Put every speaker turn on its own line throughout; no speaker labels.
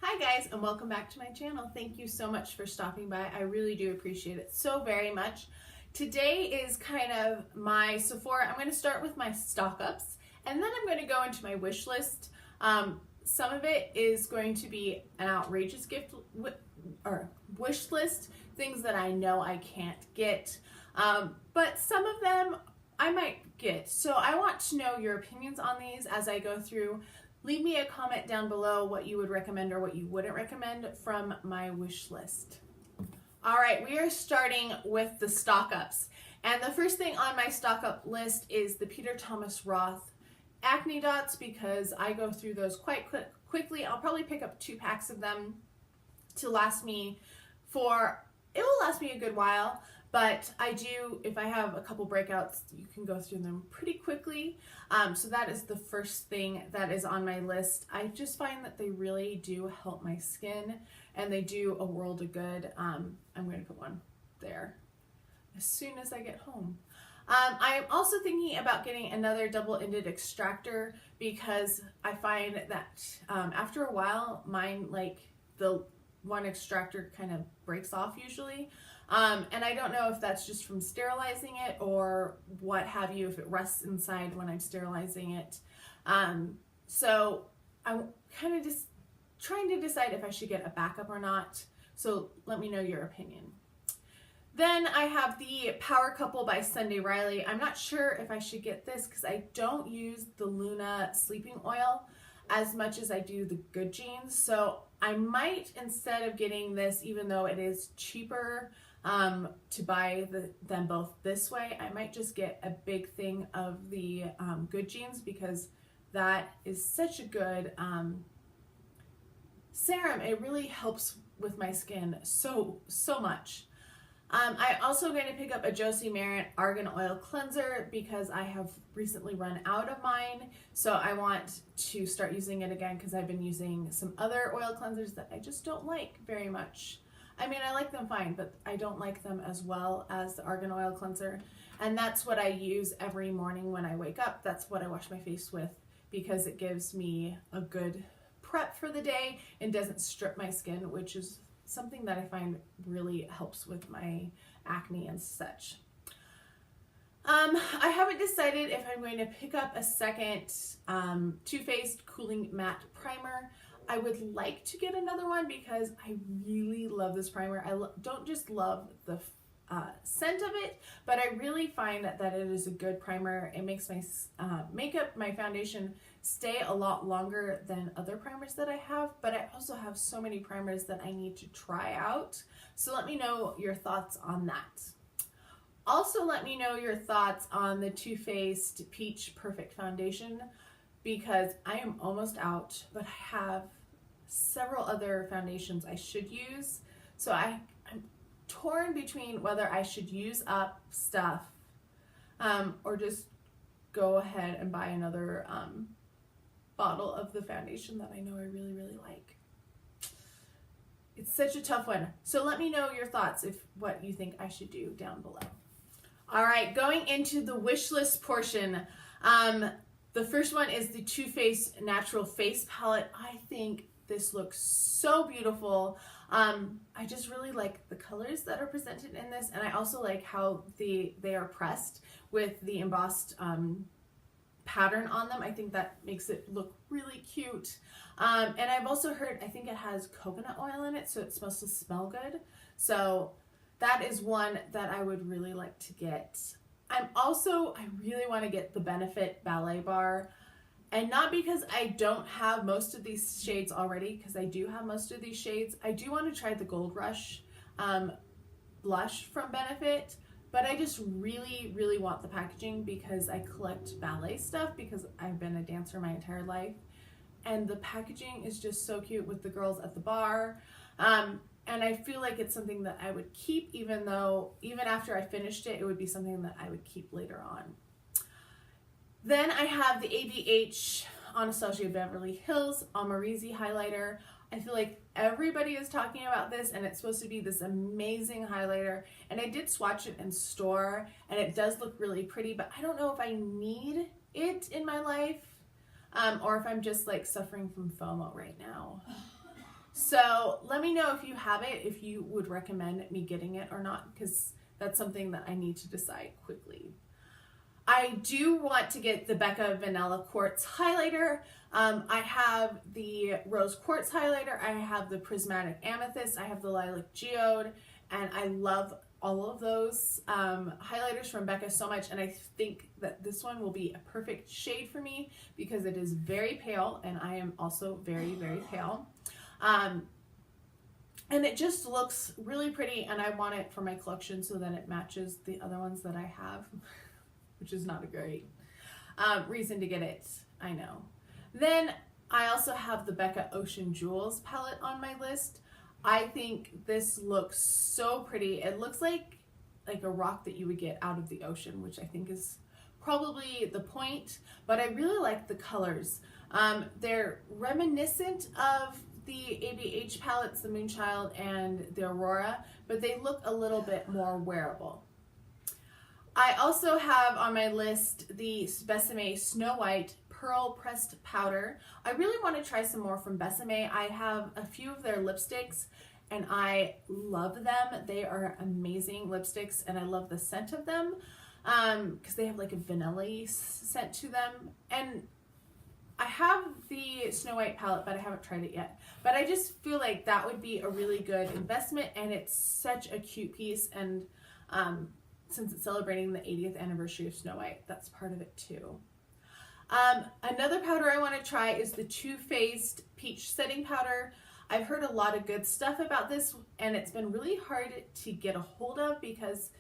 Hi guys, and welcome back to my channel. Thank you so much for stopping by. I really do appreciate it so very much. Today is kind of my Sephora. I'm going to start with my Stockups, and then I'm going to go into my wish list. Some of it is going to be an outrageous gift or wish list, things that I know I can't get, but some of them I might get. So I want to know your opinions on these as I go through. Leave me a comment down below what you would recommend or what you wouldn't recommend from my wish list. All right, we are starting with the Stockups. And the first thing on my Stockup list is the Peter Thomas Roth acne dots, because I go through those quite quickly. I'll probably pick up 2 packs of them to last me it will last me a good while. But I do, if I have a couple breakouts, you can go through them pretty quickly. So that is the first thing that is on my list. I just find that they really do help my skin, and they do a world of good. I'm going to put one there as soon as I get home. I am also thinking about getting another double-ended extractor, because I find that after a while, mine, like the one extractor kind of breaks off usually. And I don't know if that's just from sterilizing it or what have you, if it rests inside when I'm sterilizing it. So I'm kind of just trying to decide if I should get a backup or not. So let me know your opinion. Then I have the Power Couple by Sunday Riley. I'm not sure if I should get this because I don't use the Luna sleeping oil as much as I do the Good Genes. So I might, instead of getting this, even though it is cheaper to buy them both this way, I might just get a big thing of the Good Genes, because that is such a good serum. It really helps with my skin so much. I also going to pick up a Josie Maran Argan Oil Cleanser, because I have recently run out of mine. So I want to start using it again, because I've been using some other oil cleansers that I just don't like very much. I mean, I like them fine, but I don't like them as well as the Argan Oil Cleanser. And that's what I use every morning when I wake up. That's what I wash my face with, because it gives me a good prep for the day and doesn't strip my skin, which is something that I find really helps with my acne and such. I haven't decided if I'm going to pick up a second Too Faced Cooling Matte Primer. I would like to get another one because I really love this primer. I don't just love the scent of it, but I really find that it is a good primer. It makes my makeup, my foundation, stay a lot longer than other primers that I have, but I also have so many primers that I need to try out. So let me know your thoughts on that. Also, let me know your thoughts on the Too Faced Peach Perfect Foundation, because I am almost out, but I have several other foundations I should use. So I'm torn between whether I should use up stuff or just go ahead and buy another bottle of the foundation that I know I really like. It's such a tough one. So let me know your thoughts, if what you think I should do, down below. All right, going into the wish list portion. The first one is the Too Faced Natural Face Palette. I think this looks so beautiful. I just really like the colors that are presented in this, and I also like how they are pressed with the embossed pattern on them. I think that makes it look really cute. And I've also heard, I think it has coconut oil in it, so it's supposed to smell good. So that is one that I would really like to get. I really want to get the Benefit Ballet Bar, and not because I don't have most of these shades already, because I do have most of these shades. I do want to try the Gold Rush blush from Benefit, but I just really want the packaging, because I collect ballet stuff, because I've been a dancer my entire life, and the packaging is just so cute with the girls at the bar. And I feel like it's something that I would keep, even after I finished it, it would be something that I would keep later on. Then I have the ABH Anastasia Beverly Hills Amarizi highlighter. I feel like everybody is talking about this, and it's supposed to be this amazing highlighter. And I did swatch it in store, and it does look really pretty, but I don't know if I need it in my life, or if I'm just like suffering from FOMO right now. So let me know if you have it, if you would recommend me getting it or not, because that's something that I need to decide quickly. I do want to get the Becca Vanilla Quartz Highlighter. I have the Rose Quartz Highlighter. I have the Prismatic Amethyst. I have the Lilac Geode. And I love all of those highlighters from Becca so much. And I think that this one will be a perfect shade for me because it is very pale. And I am also very, very pale. And it just looks really pretty. And I want it for my collection so that it matches the other ones that I have. Which is not a great reason to get it, I know. Then I also have the Becca Ocean Jewels palette on my list. I think this looks so pretty. It looks like a rock that you would get out of the ocean, which I think is probably the point, but I really like the colors. They're reminiscent of the ABH palettes, the Moonchild and the Aurora, but they look a little bit more wearable. I also have on my list the Bésame Snow White Pearl Pressed Powder. I really want to try some more from Bésame. I have a few of their lipsticks and I love them. They are amazing lipsticks and I love the scent of them because they have like a vanilla scent to them. And I have the Snow White palette, but I haven't tried it yet. But I just feel like that would be a really good investment and it's such a cute piece. And since it's celebrating the 80th anniversary of Snow White, that's part of it too. Another powder I want to try is the Too Faced Peach Setting Powder. I've heard a lot of good stuff about this and it's been really hard to get a hold of because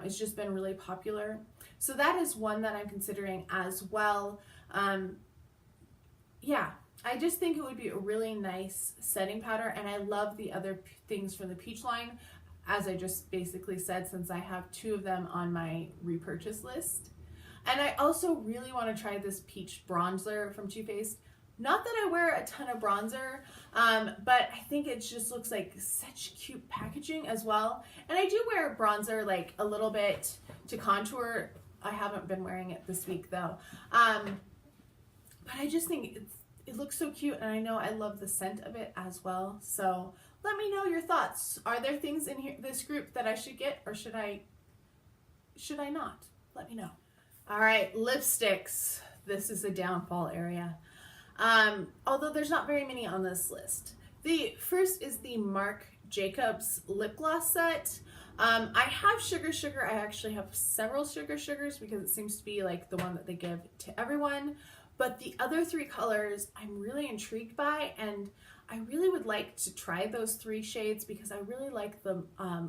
it's just been really popular. So that is one that I'm considering as well. Yeah, I just think it would be a really nice setting powder and I love the other things from the Peach line. As I just basically said, since I have two of them on my repurchase list. And I also really want to try this peach bronzer from Too Faced. Not that I wear a ton of bronzer, but I think it just looks like such cute packaging as well. And I do wear bronzer like a little bit to contour. I haven't been wearing it this week though. But I just think it looks so cute and I know I love the scent of it as well. So let me know your thoughts. Are there things in here, this group that I should get or should I not? Let me know. All right, lipsticks. This is the downfall area. Although there's not very many on this list. The first is the Marc Jacobs lip gloss set. I have Sugar Sugar. I actually have several Sugar Sugars because it seems to be like the one that they give to everyone. But the other three colors I'm really intrigued by and I really would like to try those three shades because I really like the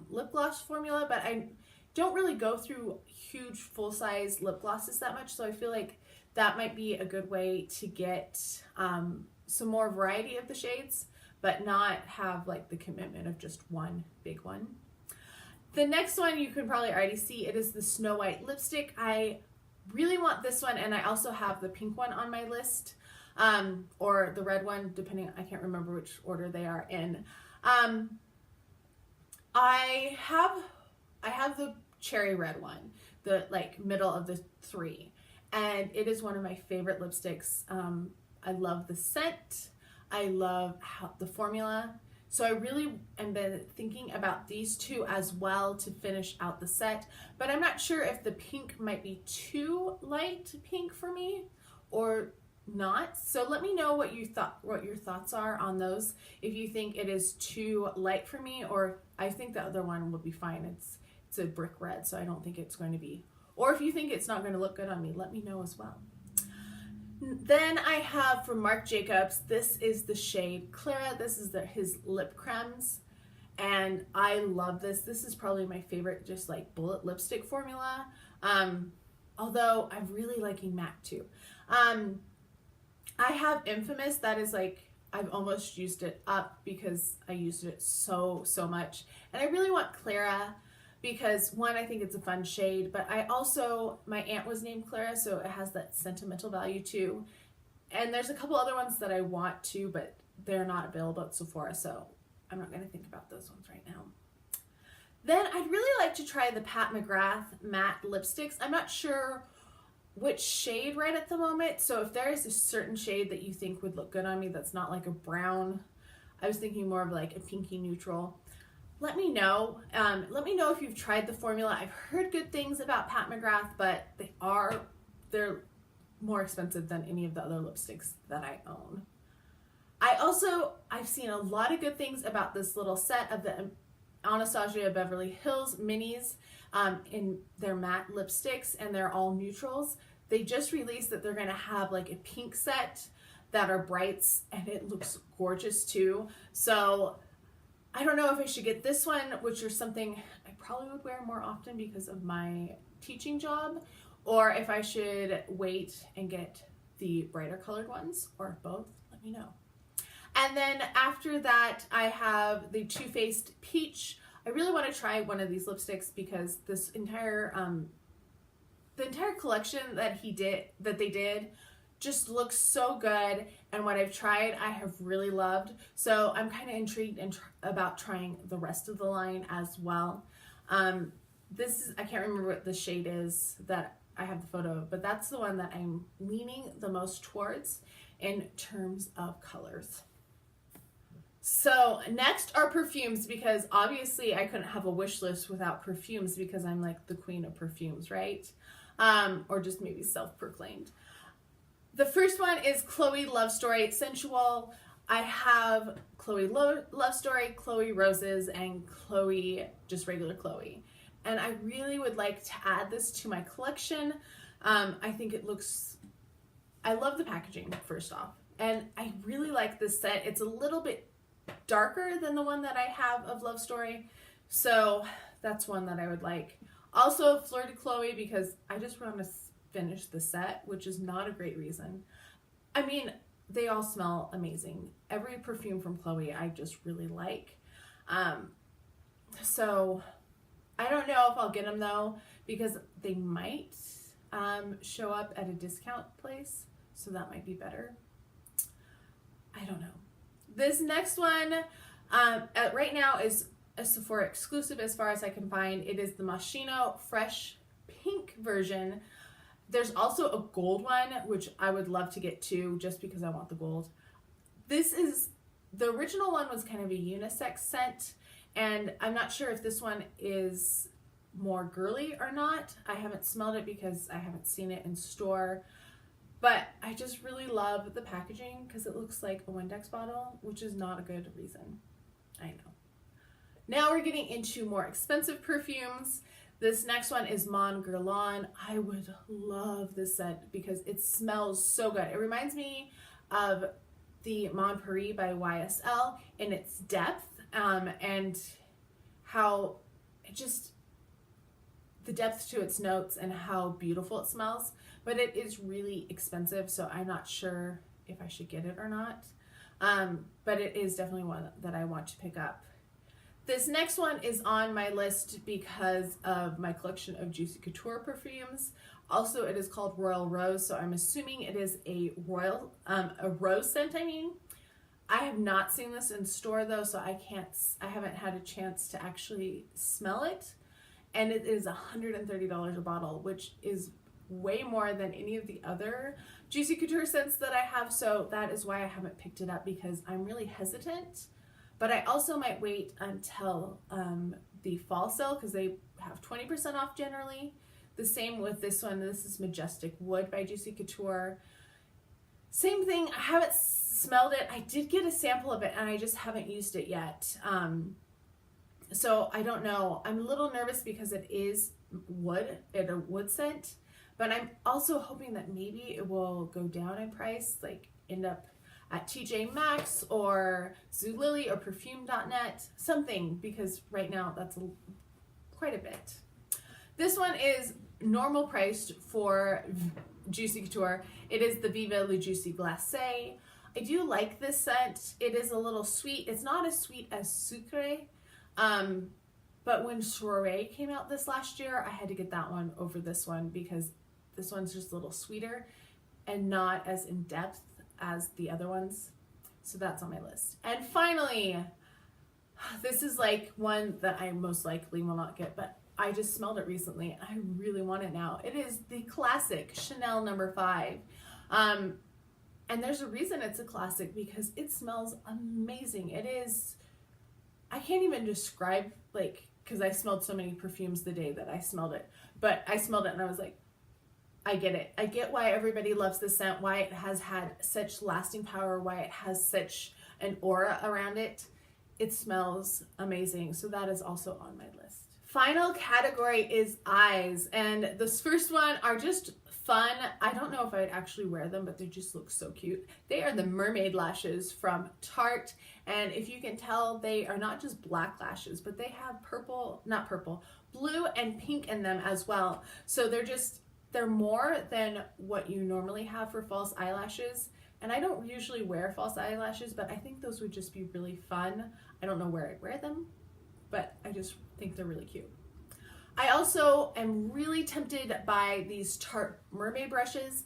lip gloss formula, but I don't really go through huge full-size lip glosses that much, so I feel like that might be a good way to get some more variety of the shades, but not have like the commitment of just one big one. The next one you can probably already see, it is the Snow White lipstick. I really want this one and I also have the pink one on my list. Or the red one, depending, I can't remember which order they are in. I have the cherry red one, the like middle of the three, and it is one of my favorite lipsticks. I love the scent. I love the formula. So I really am been thinking about these two as well to finish out the set, but I'm not sure if the pink might be too light pink for me or not. So let me know what your thoughts are on those. If you think it is too light for me, or I think the other one would be fine. It's a brick red, so I don't think it's going to be. Or if you think it's not going to look good on me, let me know as well. Then I have from Marc Jacobs, this is the shade Clara. This is his lip cremes. And I love this. This is probably my favorite just like bullet lipstick formula. Although I'm really liking matte too. I have Infamous. That is like, I've almost used it up because I used it so much. And I really want Clara because one, I think it's a fun shade, but I also, my aunt was named Clara, so it has that sentimental value too. And there's a couple other ones that I want to, but they're not available at Sephora, so I'm not going to think about those ones right now. Then I'd really like to try the Pat McGrath matte lipsticks. I'm not sure which shade right at the moment, so if there is a certain shade that you think would look good on me that's not like a brown, I was thinking more of like a pinky neutral. Let me know. Let me know if you've tried the formula. I've heard good things about Pat McGrath, but they're more expensive than any of the other lipsticks that I own. I've seen a lot of good things about this little set of the Anastasia Beverly Hills minis in their matte lipsticks, and they're all neutrals. They just released that they're going to have like a pink set that are brights, and it looks gorgeous too. So I don't know if I should get this one, which is something I probably would wear more often because of my teaching job, or if I should wait and get the brighter colored ones, or both. Let me know. And then after that, I have the Too Faced Peach. I really want to try one of these lipsticks because this entire the entire collection that they did just looks so good, and what I've tried I have really loved. So I'm kind of intrigued about trying the rest of the line as well. This is, I can't remember what the shade is that I have the photo of, but that's the one that I'm leaning the most towards in terms of colors. So next are perfumes, because obviously I couldn't have a wish list without perfumes because I'm like the queen of perfumes, right? Or just maybe self-proclaimed. The first one is Chloe Love Story Sensual. I have Chloe Love Story, Chloe Roses, and Chloe, just regular Chloe. And I really would like to add this to my collection. I think it looks, I love the packaging first off. And I really like this set. It's a little bit darker than the one that I have of Love Story. So that's one that I would like. Also Fleur de Chloe, because I just want to finish the set, which is not a great reason. I mean, they all smell amazing. Every perfume from Chloe I just really like. So I don't know if I'll get them though, because they might show up at a discount place. So that might be better. I don't know. This next one right now is a Sephora exclusive as far as I can find. It is the Moschino Fresh Pink version. There's also a gold one, which I would love to get too, just because I want the gold. This is, the original one was kind of a unisex scent, and I'm not sure if this one is more girly or not. I haven't smelled it because I haven't seen it in store. But I just really love the packaging because it looks like a Windex bottle, which is not a good reason. I know. Now we're getting into more expensive perfumes. This next one is Mon Guerlain. I would love this scent because it smells so good. It reminds me of the Mon Paris by YSL in its depth and how it just, the depth to its notes and how beautiful it smells. But it is really expensive, so I'm not sure if I should get it or not. But it is definitely one that I want to pick up. This next one is on my list because of my collection of Juicy Couture perfumes. Also, it is called Royal Rose, so I'm assuming it is a rose scent, I mean. I have not seen this in store though, so I haven't had a chance to actually smell it. And it is $130 a bottle, which is way more than any of the other Juicy Couture scents that I have, so that is why I haven't picked it up, because I'm really hesitant. But I also might wait until the fall sale, because they have 20% off generally. The same with this one. This is Majestic Wood by Juicy Couture. Same thing. I haven't smelled it. I did get a sample of it and I just haven't used it yet. So I don't know. I'm a little nervous because it is wood, a wood scent. But I'm also hoping that maybe it will go down in price, like end up at TJ Maxx or Zulily or Perfume.net, something, because right now that's quite a bit. This one is normal priced for Juicy Couture. It is the Viva Le Juicy Glacé. I do like this scent. It is a little sweet. It's not as sweet as Sucré. But when Soirée came out this last year, I had to get that one over this one because this one's just a little sweeter and not as in depth as the other ones. So that's on my list. And finally, this is like one that I most likely will not get, but I just smelled it recently and I really want it now. It is the classic Chanel No. 5. And there's a reason it's a classic, because it smells amazing. It is, I can't even describe, like, because I smelled so many perfumes the day that I smelled it. But I smelled it and I was like, I get it. I get why everybody loves this scent, why it has had such lasting power, why it has such an aura around it. It smells amazing. So that is also on my list. Final category is eyes. And this first one are just fun. I don't know if I'd actually wear them, but they just look so cute. They are the mermaid lashes from Tarte. And if you can tell, they are not just black lashes, but they have blue and pink in them as well. So they're more than what you normally have for false eyelashes. And I don't usually wear false eyelashes, but I think those would just be really fun. I don't know where I'd wear them, but I just think they're really cute. I also am really tempted by these Tarte mermaid brushes.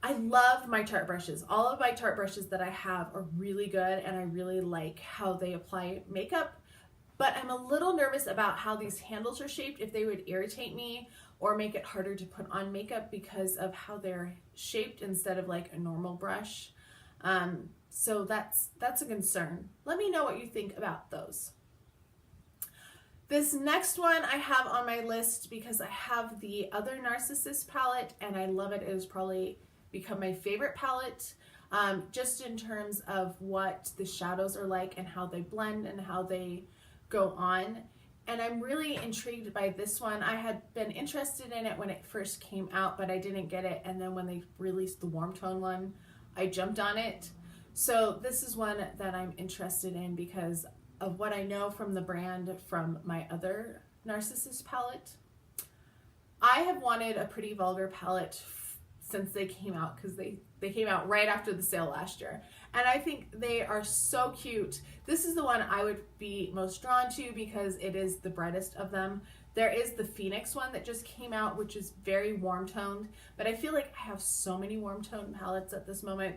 I love my Tarte brushes. All of my Tarte brushes that I have are really good, and I really like how they apply makeup. But I'm a little nervous about how these handles are shaped, if they would irritate me or make it harder to put on makeup because of how they're shaped instead of like a normal brush. So that's a concern. Let me know what you think about those. This next one I have on my list because I have the other Narcissus palette and I love it. It has probably become my favorite palette, just in terms of what the shadows are like and how they blend and how they go on. And I'm really intrigued by this one. I had been interested in it when it first came out, but I didn't get it. And then when they released the warm tone one, I jumped on it. So this is one that I'm interested in because of what I know from the brand from my other Narcissus palette. I have wanted a Pretty Vulgar palette since they came out, because they came out right after the sale last year. And I think they are so cute. This is the one I would be most drawn to because it is the brightest of them. There is the Phoenix one that just came out, which is very warm toned, but I feel like I have so many warm toned palettes at this moment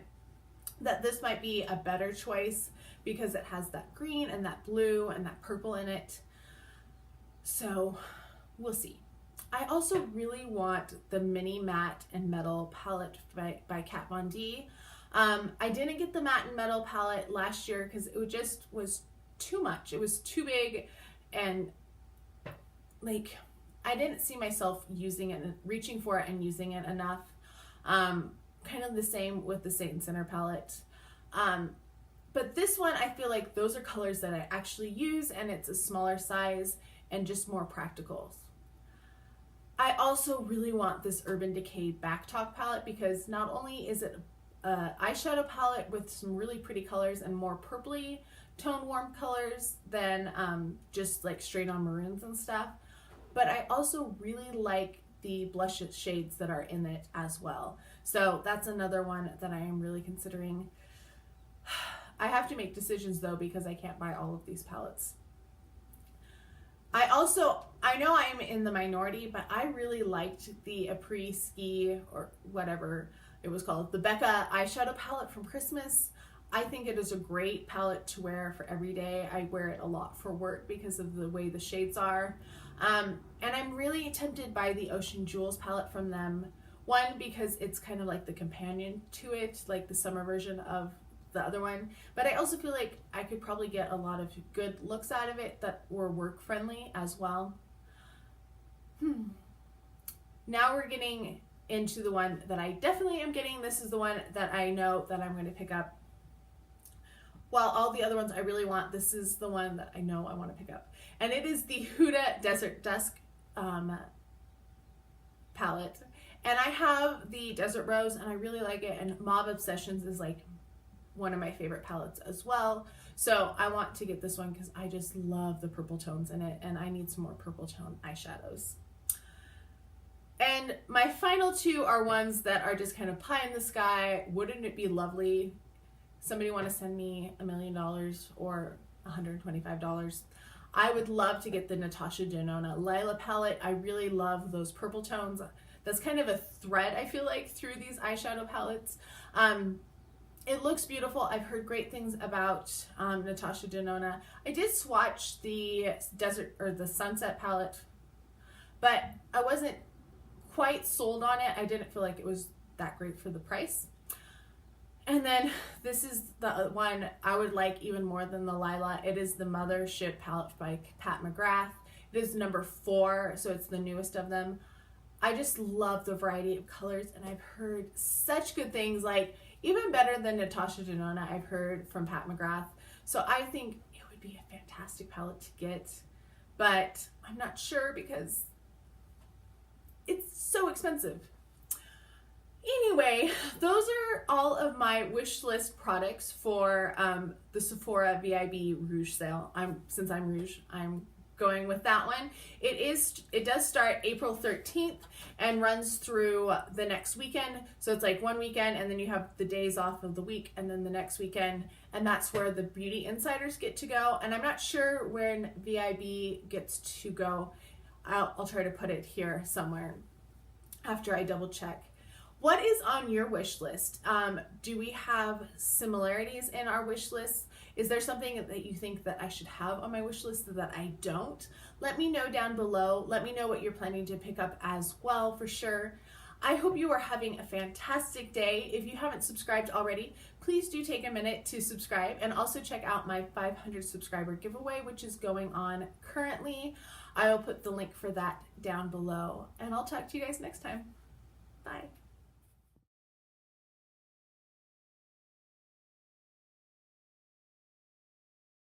that this might be a better choice because it has that green and that blue and that purple in it. So we'll see. I also really want the Mini Matte and Metal palette by Kat Von D. I didn't get the matte and metal palette last year because it just was too much. It was too big, and like I didn't see myself using it, reaching for it and using it enough. Kind of the same with the Saint Center palette. But this one, I feel like those are colors that I actually use, and it's a smaller size and just more practical. I also really want this Urban Decay Back Talk palette because not only is it an eyeshadow palette with some really pretty colors and more purpley tone warm colors than just like straight on maroons and stuff, but I also really like the blush shades that are in it as well. So that's another one that I am really considering. I have to make decisions though because I can't buy all of these palettes. I know I'm in the minority, but I really liked the Après Ski, or whatever it was called, the Becca eyeshadow palette from Christmas. I think it is a great palette to wear for every day. I wear it a lot for work because of the way the shades are. And I'm really tempted by the Ocean Jewels palette from them. One, because it's kind of like the companion to it, like the summer version of the other one, but I also feel like I could probably get a lot of good looks out of it that were work friendly as well. Now we're getting into the one that I definitely am getting. This is the one that I know that I'm going to pick up. While all the other ones I really want, this is the one that I know I want to pick up, and it is the Huda Desert Dusk palette. And I have the Desert Rose and I really like it, and Mauve Obsessions is like one of my favorite palettes as well. So I want to get this one because I just love the purple tones in it, and I need some more purple tone eyeshadows. And my final two are ones that are just kind of pie in the sky. Wouldn't it be lovely? Somebody want to send me $1 million or $125? I would love to get the Natasha Denona Lila palette. I really love those purple tones. That's kind of a thread, I feel like, through these eyeshadow palettes. It looks beautiful. I've heard great things about Natasha Denona. I did swatch the Desert or the Sunset palette, but I wasn't quite sold on it. I didn't feel like it was that great for the price. And then this is the one I would like even more than the Lila. It is the Mothership palette by Pat McGrath. It is number 4, so it's the newest of them. I just love the variety of colors, and I've heard such good things, like even better than Natasha Denona I've heard from Pat McGrath. So I think it would be a fantastic palette to get, but I'm not sure because it's so expensive. Anyway, those are all of my wish list products for the Sephora VIB Rouge sale. Since I'm Rouge, I'm going with that one. It does start April 13th and runs through the next weekend. So it's like one weekend and then you have the days off of the week and then the next weekend, and that's where the beauty insiders get to go. And I'm not sure when VIB gets to go. I'll try to put it here somewhere after I double check. What is on your wish list? Do we have similarities in our wish list? Is there something that you think that I should have on my wish list that I don't? Let me know down below. Let me know what you're planning to pick up as well, for sure. I hope you are having a fantastic day. If you haven't subscribed already, please do take a minute to subscribe, and also check out my 500 subscriber giveaway, which is going on currently. I will put the link for that down below, and I'll talk to you guys next time. Bye.